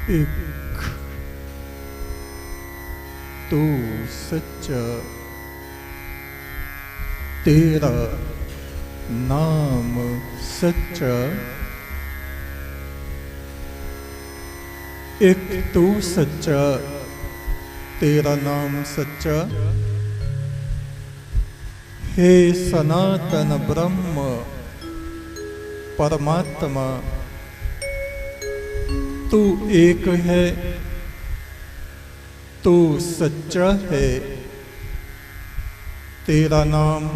एक तू सच्चा, तेरा नाम सच्चा। एक तू सच्चा, तेरा नाम सच्चा। हे सनातन ब्रह्म परमात्मा, तू एक है, तू सच्चा है। तेरा नाम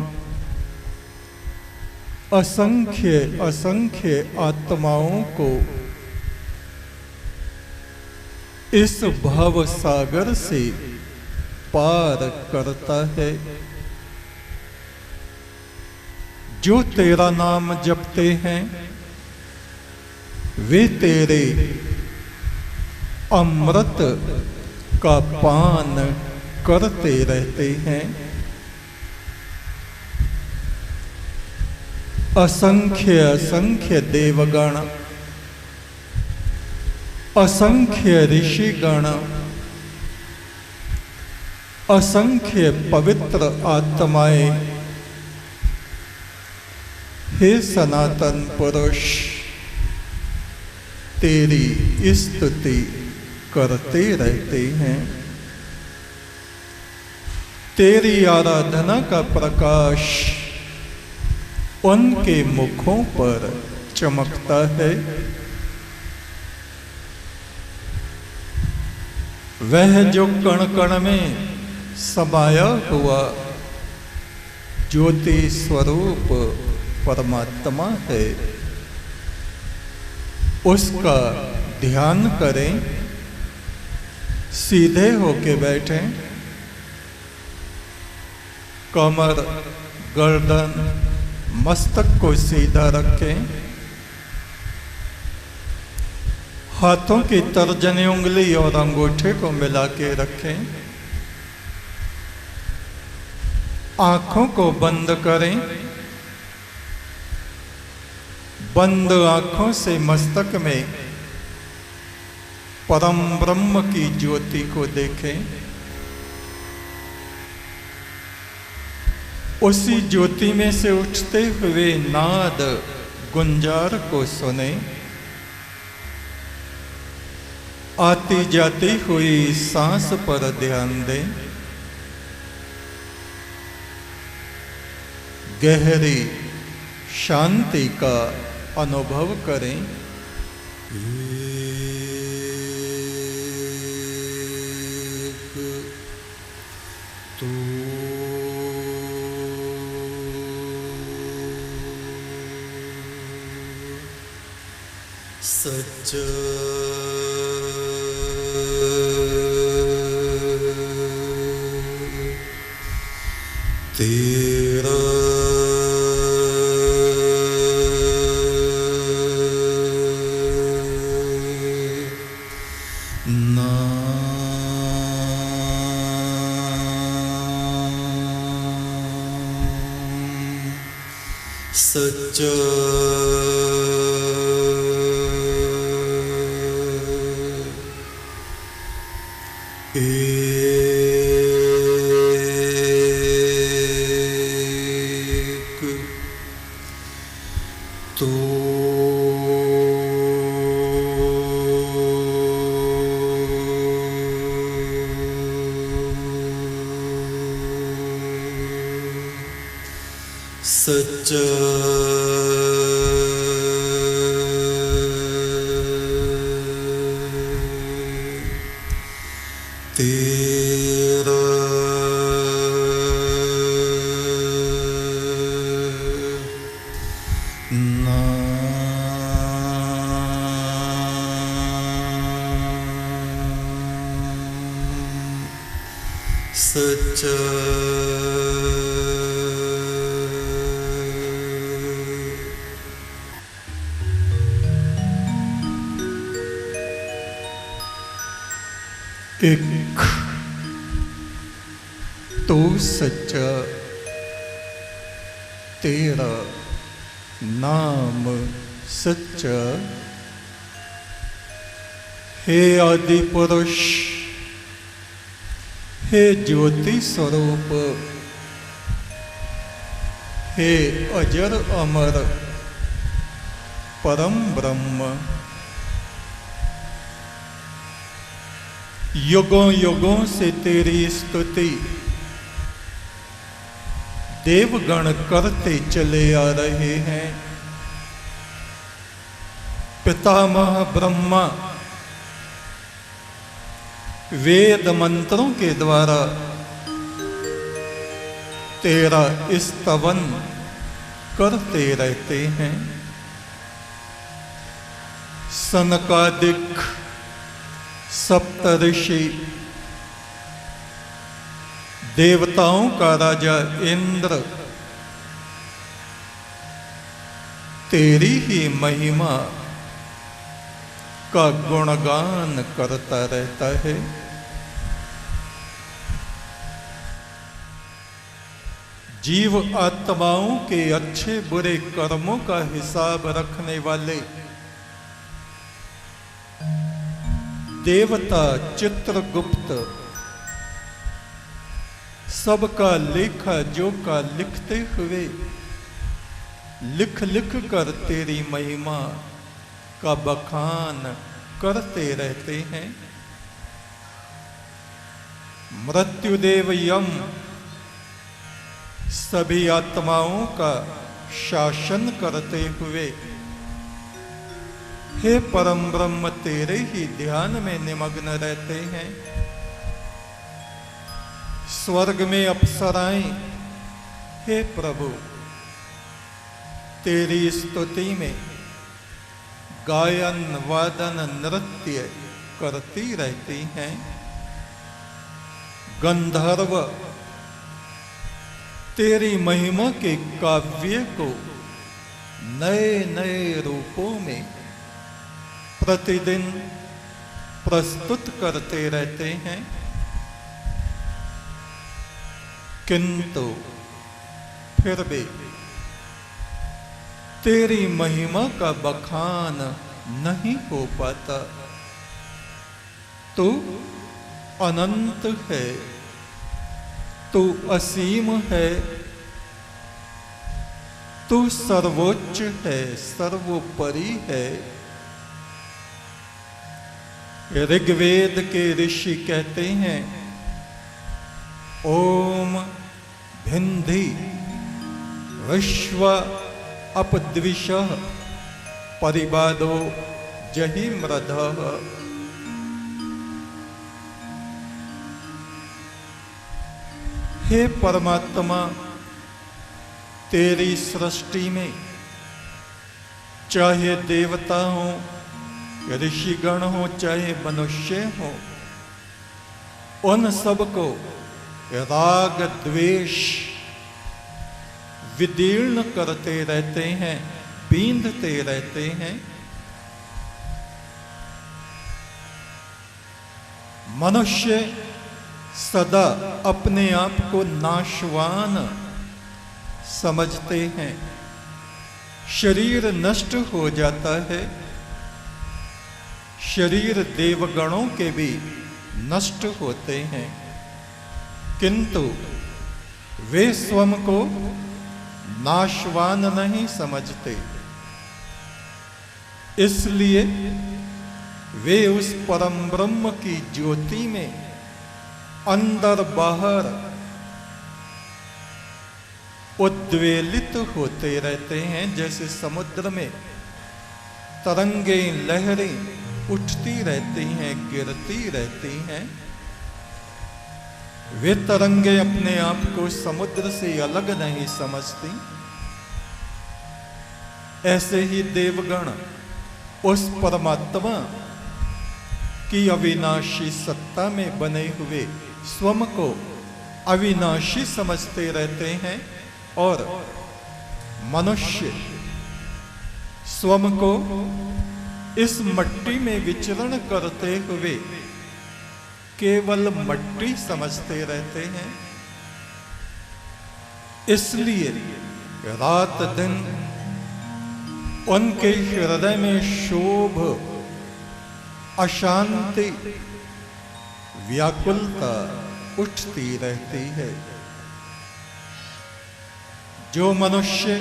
असंख्य असंख्य आत्माओं को इस भव सागर से पार करता है। जो तेरा नाम जपते हैं वे तेरे अमृत का पान करते रहते हैं। असंख्य असंख्य देवगण, असंख्य ऋषिगण, असंख्य पवित्र आत्माएं हे सनातन पुरुष तेरी स्तुति करते रहते हैं। तेरी आराधना का प्रकाश उनके मुखों पर चमकता है। वह जो कण कण में समाया हुआ ज्योति स्वरूप परमात्मा है, उसका ध्यान करें। सीधे होके बैठें, कमर गर्दन मस्तक को सीधा रखें। हाथों की तर्जनी उंगली और अंगूठे को मिला के रखें। आंखों को बंद करें। बंद आंखों से मस्तक में परम ब्रह्म की ज्योति को देखें। उसी ज्योति में से उठते हुए नाद गुंजार को सुने। आती जाती हुई सांस पर ध्यान दें। गहरी शांति का अनुभव करें। तू सच्चा, तेरा सच्चा, एक तो सच्चा, तेरा नाम सच्चा, एक तू सच्चा, तेरा नाम सच्चा। हे आदि पुरुष, हे ज्योति स्वरूप, हे अजर अमर परम ब्रह्म, युगों युगों से तेरी स्तुति देवगण करते चले आ रहे हैं। पितामह ब्रह्मा वेद मंत्रों के द्वारा तेरा स्तवन करते रहते हैं। सनकादिक सप्तऋषि, देवताओं का राजा इंद्र तेरी ही महिमा का गुणगान करता रहता है। जीव आत्माओं के अच्छे बुरे कर्मों का हिसाब रखने वाले देवता चित्रगुप्त सबका लेखा जोखा लिखते हुए लिख लिख कर तेरी महिमा का बखान करते रहते हैं। मृत्युदेव यम सभी आत्माओं का शासन करते हुए हे परम ब्रह्म तेरे ही ध्यान में निमग्न रहते हैं। स्वर्ग में अप्सराएं हे प्रभु तेरी स्तुति में गायन वादन नृत्य करती रहती हैं। गंधर्व तेरी महिमा के काव्य को नए नए रूपों में प्रतिदिन प्रस्तुत करते रहते हैं, किंतु फिर भी तेरी महिमा का बखान नहीं हो पाता। तू अनंत है, तू असीम है, तू सर्वोच्च है, सर्वोपरि है। ऋग्वेद के ऋषि कहते हैं ओम भिंधि विश्व अपद्विषः परिबादो जहि मृधः। हे परमात्मा तेरी सृष्टि में चाहे देवता हो, ऋषिगण हो, चाहे मनुष्य हो, उन सबको राग द्वेष विदीर्ण करते रहते हैं, बींधते रहते हैं। मनुष्य सदा अपने आप को नाशवान समझते हैं। शरीर नष्ट हो जाता है, शरीर देवगणों के भी नष्ट होते हैं, किंतु वे स्वयं को नाशवान नहीं समझते। इसलिए वे उस परम ब्रह्म की ज्योति में अंदर बाहर उद्वेलित होते रहते हैं। जैसे समुद्र में तरंगें लहरें उठती रहती हैं, गिरती रहती हैं, वे तरंगे अपने आप को समुद्र से अलग नहीं समझती। ऐसे ही देवगण उस परमात्मा की अविनाशी सत्ता में बने हुए स्वयं को अविनाशी समझते रहते हैं और मनुष्य स्वयं को इस मट्टी में विचरण करते हुए केवल मट्टी समझते रहते हैं। इसलिए रात दिन उनके हृदय में शोभ अशांति, व्याकुलता उठती रहती है। जो मनुष्य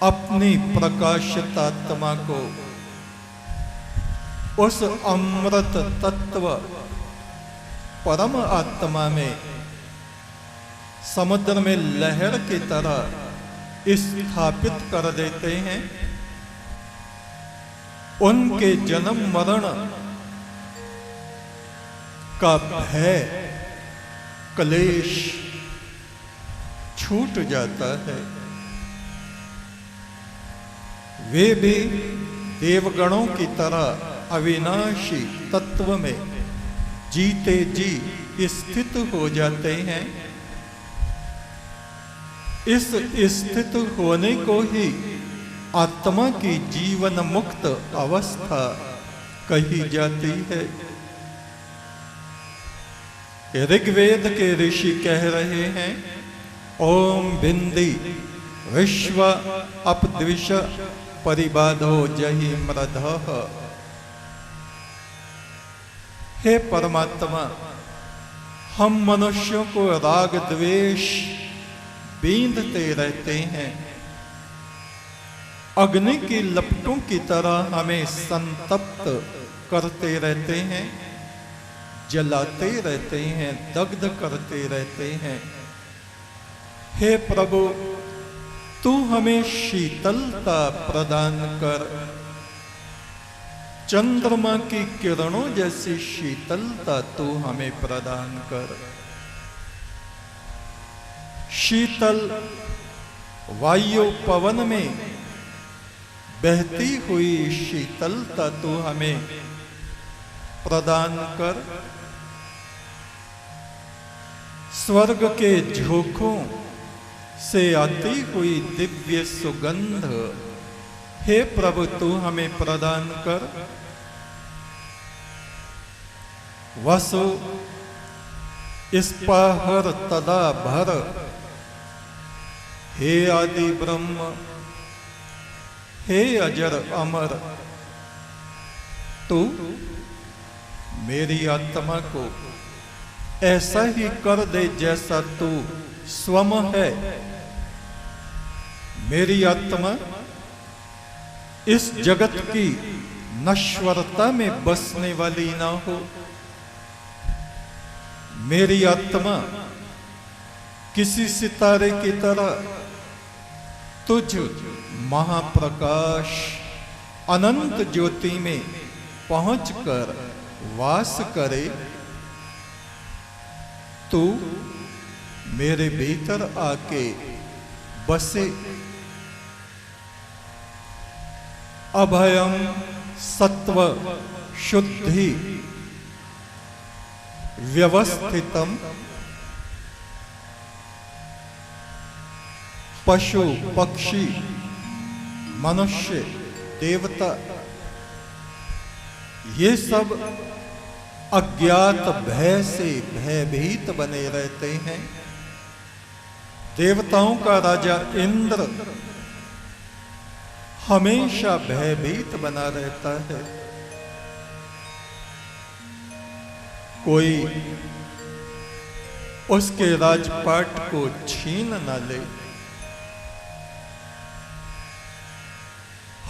अपनी प्रकाशित आत्मा को उस अमृत तत्व परम आत्मा में समुद्र में लहर की तरह स्थापित कर देते हैं, उनके जन्म मरण का भय, क्लेश छूट जाता है। वे भी देवगणों की तरह अविनाशी तत्व में जीते जी स्थित हो जाते हैं। इस स्थित होने को ही आत्मा की जीवन मुक्त अवस्था कही जाती है। ऋग्वेद के ऋषि कह रहे हैं, ओम बिंदी विश्व अपद्विष परिबाधो जहि मृधः। हे परमात्मा, हम मनुष्यों को राग द्वेष बींधते रहते हैं, अग्नि की लपटों की तरह हमें संतप्त करते रहते हैं, जलाते रहते हैं, दग्ध करते रहते हैं। हे प्रभु, तू हमें शीतलता प्रदान कर, चंद्रमा की किरणों जैसी शीतलता तू हमें प्रदान कर। शीतल वायु पवन में बहती हुई शीतलता तू हमें प्रदान कर। स्वर्ग के झोंकों से आती हुई दिव्य सुगंध हे प्रभु तू हमें प्रदान कर। वसु स्पाहर तदा भर, हे आदि ब्रह्म, हे अजर अमर, तू मेरी आत्मा को ऐसा ही कर दे जैसा तू स्वयं है। मेरी आत्मा इस जगत की नश्वरता में बसने वाली ना हो। मेरी आत्मा किसी सितारे की तरह तुझ महाप्रकाश अनंत ज्योति में पहुंचकर वास करे। तू मेरे भीतर आके बसे। अभयम सत्व शुद्धि व्यवस्थितम पशु पक्षी मनुष्य देवता ये सब अज्ञात भय से भयभीत बने रहते हैं। देवताओं का राजा इंद्र हमेशा भयभीत बना रहता है। कोई उसके राजपाट को छीन न ले।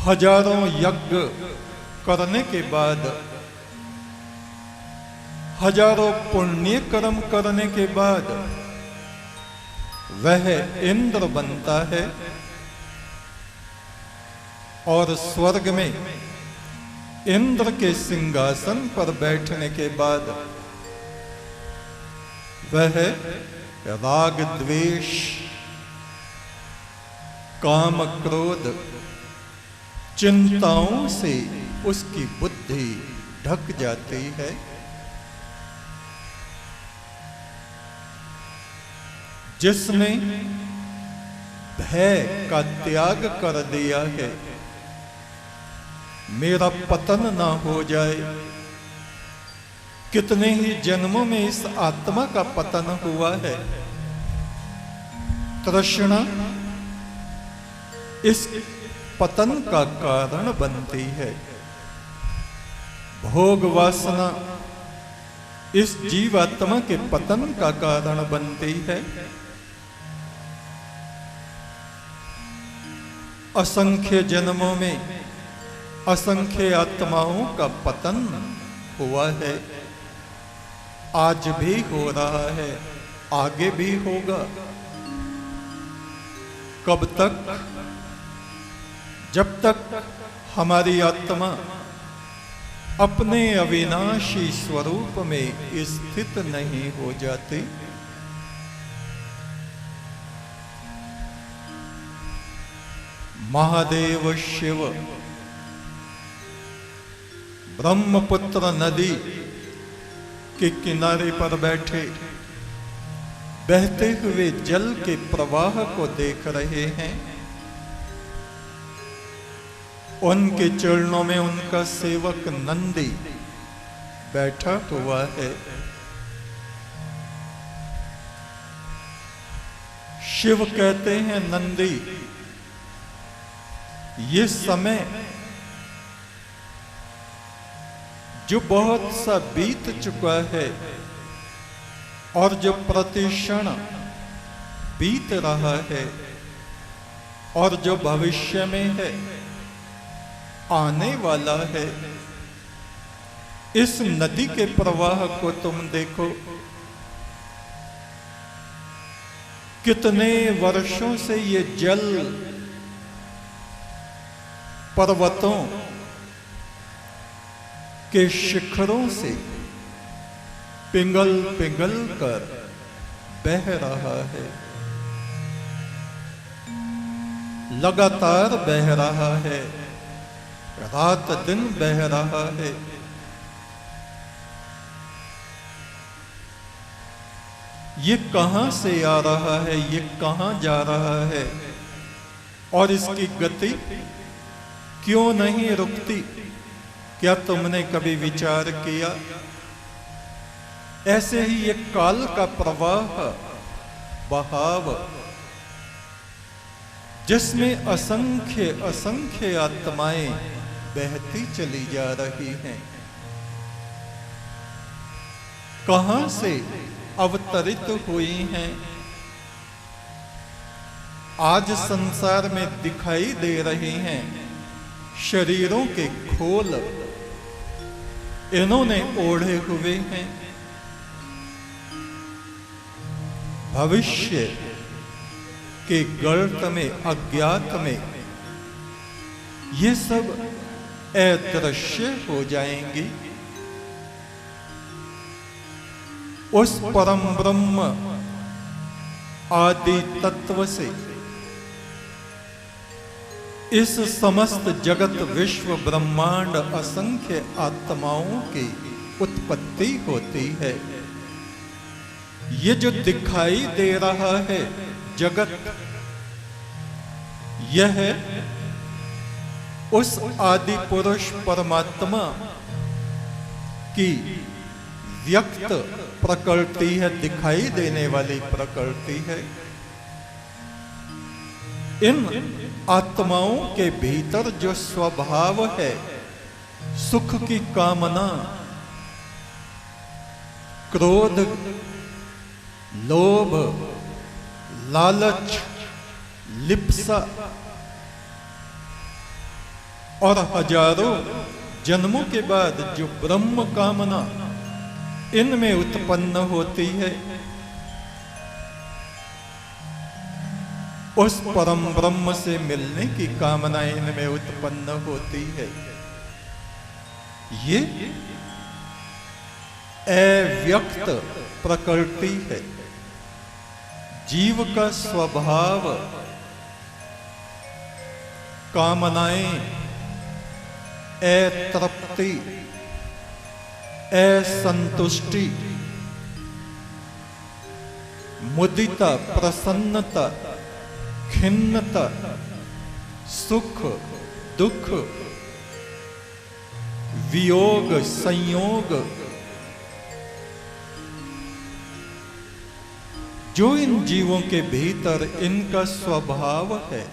हजारों यज्ञ करने के बाद, हजारों पुण्य कर्म करने के बाद वह इंद्र बनता है और स्वर्ग में इंद्र के सिंहासन पर बैठने के बाद वह राग द्वेष काम क्रोध चिंताओं से उसकी बुद्धि ढक जाती है। जिसने भय का त्याग कर दिया है, मेरा पतन ना हो जाए। कितने ही जन्मों में इस आत्मा का पतन हुआ है। तृष्णा इस पतन का कारण बनती है। भोग वासना इस जीवात्मा के पतन का कारण बनती है। असंख्य जन्मों में असंख्य आत्माओं का पतन हुआ है, आज भी हो रहा है, आगे भी होगा। कब तक? जब तक हमारी आत्मा अपने अविनाशी स्वरूप में स्थित नहीं हो जाती। महादेव शिव ब्रह्मपुत्र नदी के किनारे पर बैठे बहते हुए जल के प्रवाह को देख रहे हैं। उनके चरणों में उनका सेवक नंदी बैठा हुआ है। शिव कहते हैं, नंदी, ये समय जो बहुत सा बीत चुका है और जो प्रतिक्षण बीत रहा है और जो भविष्य में है, आने वाला है, इस नदी के प्रवाह को तुम देखो। कितने वर्षों से ये जल पर्वतों के शिखरों से पिघल पिघल कर बह रहा है, लगातार बह रहा है, रात दिन बह रहा है। ये कहां से आ रहा है, ये कहां जा रहा है, और इसकी गति क्यों नहीं रुकती? क्या तुमने कभी विचार किया? ऐसे ही ये काल का प्रवाह, बहाव, जिसमें असंख्य असंख्य आत्माएं बहती चली जा रही हैं, कहां से अवतरित हुई हैं, आज संसार में दिखाई दे रही हैं। शरीरों के खोल इन्होंने ओढ़े हुए हैं। भविष्य के गर्त में, अज्ञात में ये सब अदृश्य हो जाएंगी। उस परम ब्रह्म आदि तत्व से इस समस्त जगत विश्व ब्रह्मांड असंख्य आत्माओं की उत्पत्ति होती है। ये जो दिखाई दे रहा है जगत, यह उस आदि पुरुष परमात्मा की व्यक्त प्रकृति है, दिखाई देने वाली प्रकृति है। इन आत्माओं के भीतर जो स्वभाव है, सुख की कामना, क्रोध, लोभ, लालच, लिप्सा और हजारों जन्मों के बाद जो ब्रह्म कामना इनमें उत्पन्न होती है, उस परम ब्रह्म से मिलने की कामना इनमें उत्पन्न होती है। ये अव्यक्त प्रकृति है। जीव का स्वभाव कामनाएं, अतृप्ति, असंतुष्टि, मुदिता, प्रसन्नता, खिन्नता, सुख, दुख, वियोग, संयोग, जो इन जीवों के भीतर इनका स्वभाव है,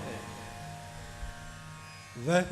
वह